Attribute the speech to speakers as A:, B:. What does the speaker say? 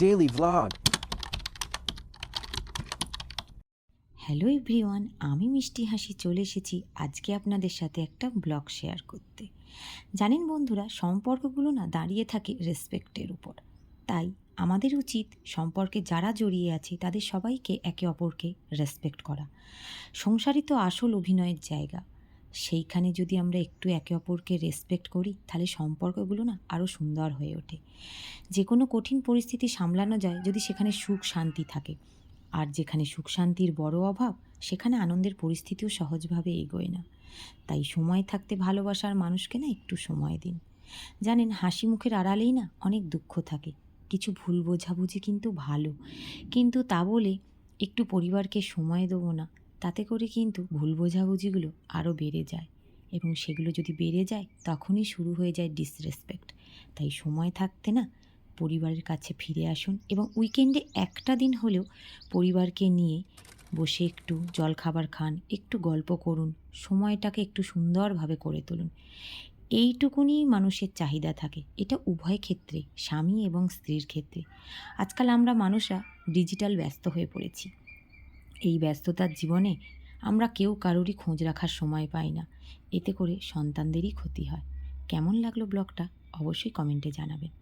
A: daily vlog.
B: Hello everyone, আমি মিষ্টি হাসি চলে এসেছি আজকে আপনাদের সাথে একটা ব্লগ শেয়ার করতে। জানেন বন্ধুরা, সম্পর্কগুলো না দাঁড়িয়ে থাকে রেসপেক্টের উপর। তাই আমাদের উচিত সম্পর্কে যারা জড়িয়ে আছে তাদের সবাইকে একে অপরকে রেসপেক্ট করা। সংসারই তো আসল অভিনয়ের জায়গা। সেইখানে যদি আমরা একটু একে অপরকে রেসপেক্ট করি তাহলে সম্পর্কগুলো না আরও সুন্দর হয়ে ওঠে। যে কোনো কঠিন পরিস্থিতি সামলানো যায় যদি সেখানে সুখ শান্তি থাকে। আর যেখানে সুখ শান্তির বড় অভাব, সেখানে আনন্দের পরিস্থিতিও সহজভাবে এগোয় না। তাই সময় থাকতে ভালোবাসার মানুষকে না একটু সময় দিন। জানেন, হাসি মুখের আড়ালেই না অনেক দুঃখ থাকে। কিছু ভুল বোঝাবুঝি কিন্তু ভালো, কিন্তু তা বলে একটু পরিবারকে সময় দেবো না, তাতে করে কিন্তু ভুল বোঝাবুঝিগুলো আরও বেড়ে যায়। এবং সেগুলো যদি বেড়ে যায় তখনই শুরু হয়ে যায় ডিসরেসপেক্ট। তাই সময় থাকতে না পরিবারের কাছে ফিরে আসুন এবং উইকেন্ডে একটা দিন হলেও পরিবারকে নিয়ে বসে একটু জলখাবার খান, একটু গল্প করুন, সময়টাকে একটু সুন্দরভাবে করে তুলুন। এইটুকুনি মানুষের চাহিদা থাকে, এটা উভয় ক্ষেত্রে, স্বামী এবং স্ত্রীর ক্ষেত্রে। আজকাল আমরা মানুষরা ডিজিটাল ব্যস্ত হয়ে পড়েছি। এই ব্যস্ততার জীবনে আমরা কেউ কারোরই খোঁজ রাখার সময় পাই না। এতে করে সন্তানদেরই ক্ষতি হয়। কেমন লাগলো ব্লগটা অবশ্যই কমেন্টে জানাবেন।